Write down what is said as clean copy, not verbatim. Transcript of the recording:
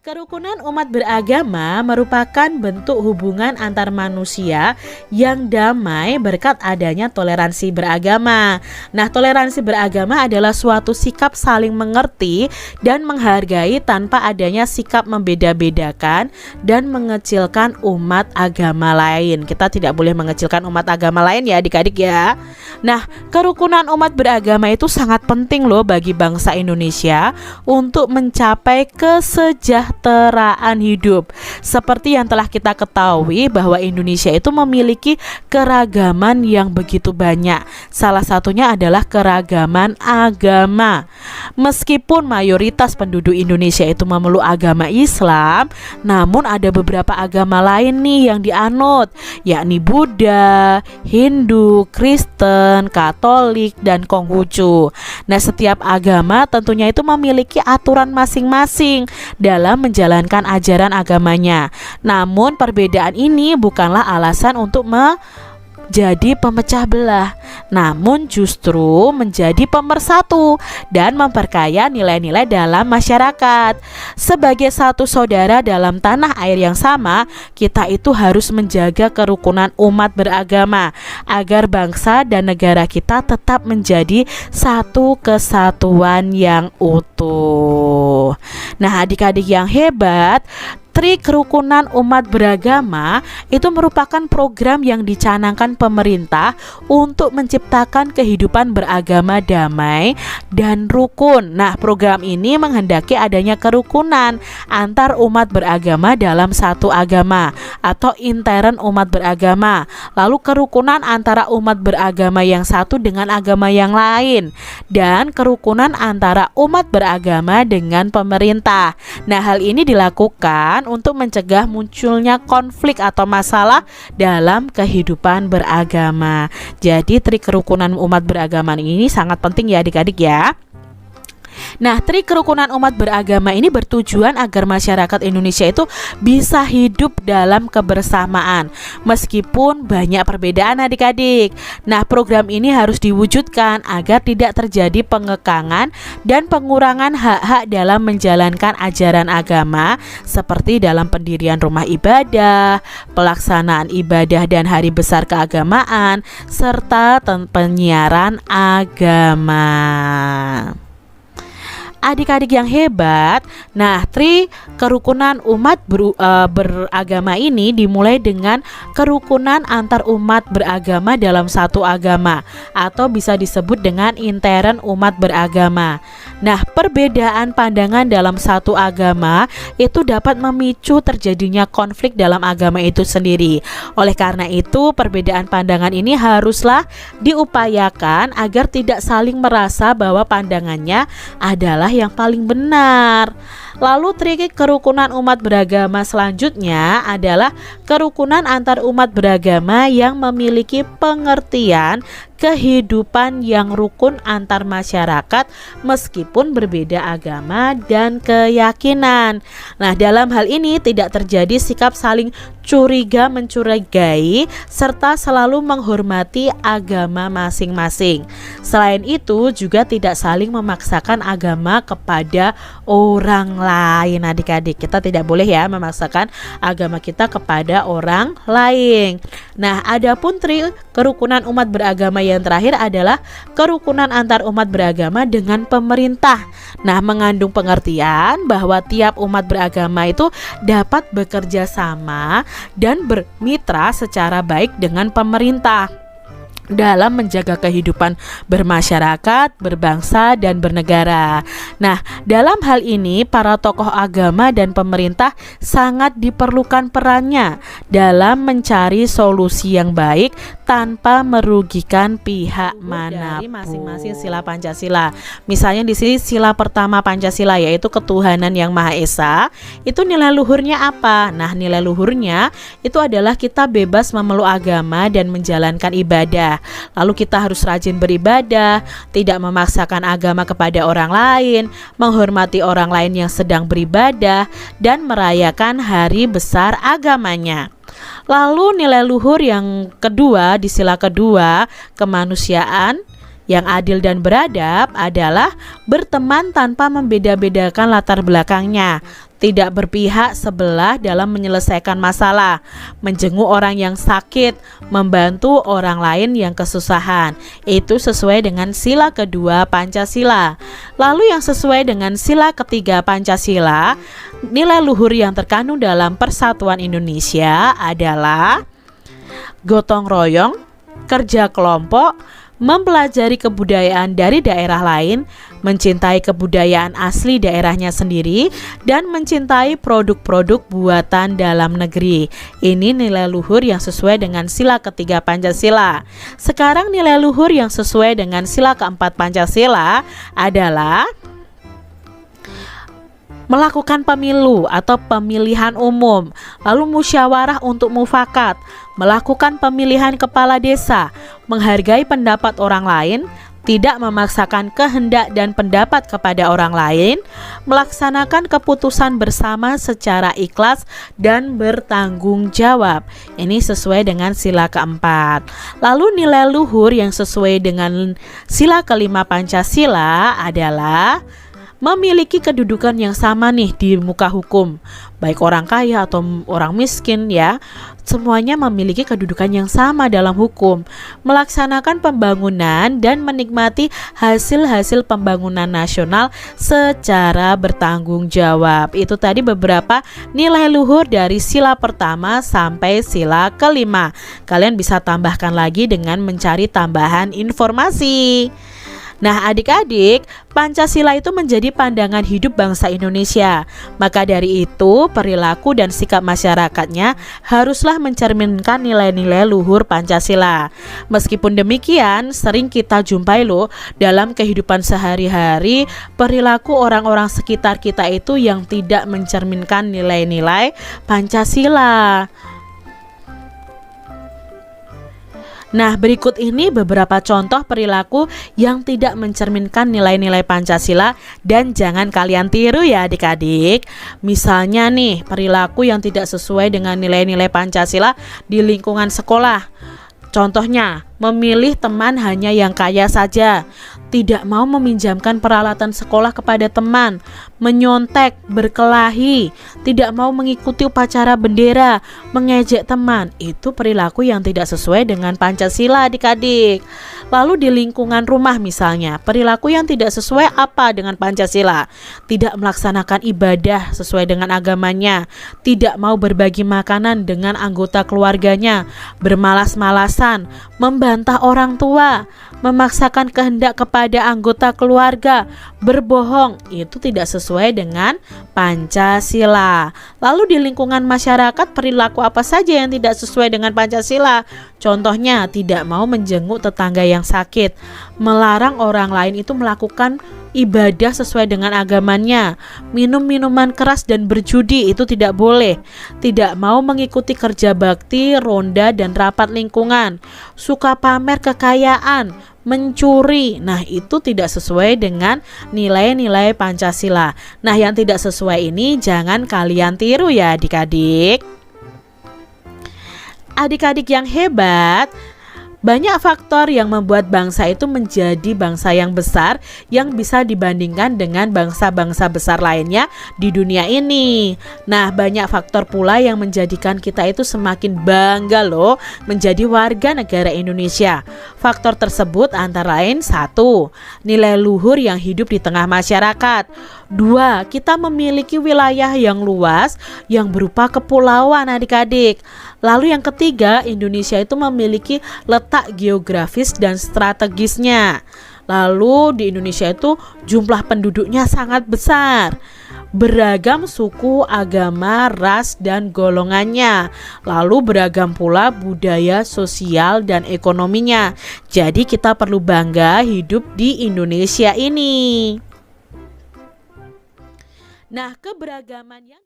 Kerukunan umat beragama merupakan bentuk hubungan antar manusia yang damai berkat adanya toleransi beragama. Nah, toleransi beragama adalah suatu sikap saling mengerti dan menghargai tanpa adanya sikap membeda-bedakan dan mengecilkan umat agama lain. Kita tidak boleh mengecilkan umat agama lain ya adik-adik ya. Nah, kerukunan umat beragama itu sangat penting loh bagi bangsa Indonesia untuk mencapai kesejahteraan hidup. Seperti yang telah kita ketahui bahwa Indonesia itu memiliki keragaman yang begitu banyak. Salah satunya adalah keragaman agama. Meskipun mayoritas penduduk Indonesia itu memeluk agama Islam, namun ada beberapa agama lain nih yang dianut, yakni Buddha, Hindu, Kristen, Katolik, dan Konghucu. Nah, setiap agama tentunya itu memiliki aturan masing-masing dalam menjalankan ajaran agamanya. Namun perbedaan ini bukanlah alasan untuk jadi pemecah belah, namun justru menjadi pemersatu dan memperkaya nilai-nilai dalam masyarakat. Sebagai satu saudara dalam tanah air yang sama, kita itu harus menjaga kerukunan umat beragama agar bangsa dan negara kita tetap menjadi satu kesatuan yang utuh. Nah, adik-adik yang hebat, Tri Kerukunan Umat Beragama itu merupakan program yang dicanangkan pemerintah untuk menciptakan kehidupan beragama damai dan rukun. Nah, program ini menghendaki adanya kerukunan antar umat beragama dalam satu agama atau intern umat beragama. Lalu kerukunan antara umat beragama yang satu dengan agama yang lain, dan kerukunan antara umat beragama dengan pemerintah. Nah, hal ini dilakukan untuk mencegah munculnya konflik atau masalah dalam kehidupan beragama. Jadi Tri Kerukunan Umat Beragama ini sangat penting ya adik-adik ya. Nah, Tri Kerukunan Umat Beragama ini bertujuan agar masyarakat Indonesia itu bisa hidup dalam kebersamaan meskipun banyak perbedaan adik-adik. Nah, program ini harus diwujudkan agar tidak terjadi pengekangan dan pengurangan hak-hak dalam menjalankan ajaran agama seperti dalam pendirian rumah ibadah, pelaksanaan ibadah dan hari besar keagamaan, serta penyiaran agama. Adik-adik yang hebat, nah Tri Kerukunan Umat Beragama ini dimulai dengan kerukunan antar umat beragama dalam satu agama atau bisa disebut dengan intern umat beragama. Nah, perbedaan pandangan dalam satu agama itu dapat memicu terjadinya konflik dalam agama itu sendiri. Oleh karena itu, perbedaan pandangan ini haruslah diupayakan agar tidak saling merasa bahwa pandangannya adalah yang paling benar. Lalu Tri Kerukunan Umat Beragama selanjutnya adalah kerukunan antar umat beragama yang memiliki pengertian kehidupan yang rukun antar masyarakat meskipun berbeda agama dan keyakinan. Nah, dalam hal ini tidak terjadi sikap saling curiga mencurigai serta selalu menghormati agama masing-masing. Selain itu juga tidak saling memaksakan agama kepada orang lain. Adik-adik, kita tidak boleh ya memaksakan agama kita kepada orang lain. Nah, adapun Tri Kerukunan Umat Beragama yang terakhir adalah kerukunan antar umat beragama dengan pemerintah. Nah, mengandung pengertian bahwa tiap umat beragama itu dapat bekerja sama dan bermitra secara baik dengan pemerintah dalam menjaga kehidupan bermasyarakat, berbangsa, dan bernegara. Nah, dalam hal ini para tokoh agama dan pemerintah sangat diperlukan perannya dalam mencari solusi yang baik tanpa merugikan pihak manapun. Dari masing-masing sila Pancasila. Misalnya di sini sila pertama Pancasila yaitu ketuhanan yang Maha Esa. Itu nilai luhurnya apa? Nah, nilai luhurnya itu adalah kita bebas memeluk agama dan menjalankan ibadah. Lalu kita harus rajin beribadah, tidak memaksakan agama kepada orang lain, menghormati orang lain yang sedang beribadah, dan merayakan hari besar agamanya. Lalu nilai luhur yang kedua di sila kedua, kemanusiaan yang adil dan beradab adalah berteman tanpa membeda-bedakan latar belakangnya, tidak berpihak sebelah dalam menyelesaikan masalah, menjenguk orang yang sakit, membantu orang lain yang kesusahan. Itu sesuai dengan sila kedua Pancasila. Lalu yang sesuai dengan sila ketiga Pancasila, nilai luhur yang terkandung dalam Persatuan Indonesia adalah gotong royong, kerja kelompok, mempelajari kebudayaan dari daerah lain, mencintai kebudayaan asli daerahnya sendiri, dan mencintai produk-produk buatan dalam negeri. Ini nilai luhur yang sesuai dengan sila ketiga Pancasila. Sekarang nilai luhur yang sesuai dengan sila keempat Pancasila adalah melakukan pemilu atau pemilihan umum, lalu musyawarah untuk mufakat, melakukan pemilihan kepala desa, menghargai pendapat orang lain, tidak memaksakan kehendak dan pendapat kepada orang lain, melaksanakan keputusan bersama secara ikhlas dan bertanggung jawab. Ini sesuai dengan sila keempat. Lalu nilai luhur yang sesuai dengan sila kelima Pancasila adalah memiliki kedudukan yang sama nih di muka hukum, baik orang kaya atau orang miskin ya, semuanya memiliki kedudukan yang sama dalam hukum, melaksanakan pembangunan dan menikmati hasil-hasil pembangunan nasional secara bertanggung jawab. Itu tadi beberapa nilai luhur dari sila pertama sampai sila kelima. Kalian bisa tambahkan lagi dengan mencari tambahan informasi. Nah adik-adik, Pancasila itu menjadi pandangan hidup bangsa Indonesia. Maka dari itu, perilaku dan sikap masyarakatnya haruslah mencerminkan nilai-nilai luhur Pancasila. Meskipun demikian, sering kita jumpai loh dalam kehidupan sehari-hari, perilaku orang-orang sekitar kita itu yang tidak mencerminkan nilai-nilai Pancasila. Nah, berikut ini beberapa contoh perilaku yang tidak mencerminkan nilai-nilai Pancasila dan jangan kalian tiru ya adik-adik. Misalnya nih, perilaku yang tidak sesuai dengan nilai-nilai Pancasila di lingkungan sekolah. Contohnya, memilih teman hanya yang kaya saja, tidak mau meminjamkan peralatan sekolah kepada teman, menyontek, berkelahi, tidak mau mengikuti upacara bendera, mengejek teman. Itu perilaku yang tidak sesuai dengan Pancasila adik-adik. Lalu di lingkungan rumah misalnya, perilaku yang tidak sesuai apa dengan Pancasila? Tidak melaksanakan ibadah sesuai dengan agamanya, tidak mau berbagi makanan dengan anggota keluarganya, bermalas-malasan, membantah orang tua, memaksakan kehendak kepada anggota keluarga, berbohong. Itu tidak sesuai dengan Pancasila. Lalu di lingkungan masyarakat, perilaku apa saja yang tidak sesuai dengan Pancasila? Contohnya, tidak mau menjenguk tetangga yang sakit, melarang orang lain itu melakukan ibadah sesuai dengan agamanya, minum minuman keras dan berjudi itu tidak boleh, tidak mau mengikuti kerja bakti, ronda dan rapat lingkungan, suka pamer kekayaan, mencuri. Nah, itu tidak sesuai dengan nilai-nilai Pancasila. Nah, yang tidak sesuai ini jangan kalian tiru ya adik-adik. Adik-adik yang hebat, banyak faktor yang membuat bangsa itu menjadi bangsa yang besar yang bisa dibandingkan dengan bangsa-bangsa besar lainnya di dunia ini. Nah, banyak faktor pula yang menjadikan kita itu semakin bangga loh menjadi warga negara Indonesia. Faktor tersebut antara lain 1. Nilai luhur yang hidup di tengah masyarakat. 2. Kita memiliki wilayah yang luas yang berupa kepulauan adik-adik. Lalu yang ketiga, Indonesia itu memiliki letak geografis dan strategisnya. Lalu di Indonesia itu jumlah penduduknya sangat besar, beragam suku, agama, ras, dan golongannya. Lalu beragam pula budaya, sosial, dan ekonominya. Jadi kita perlu bangga hidup di Indonesia ini. Nah, keberagaman yang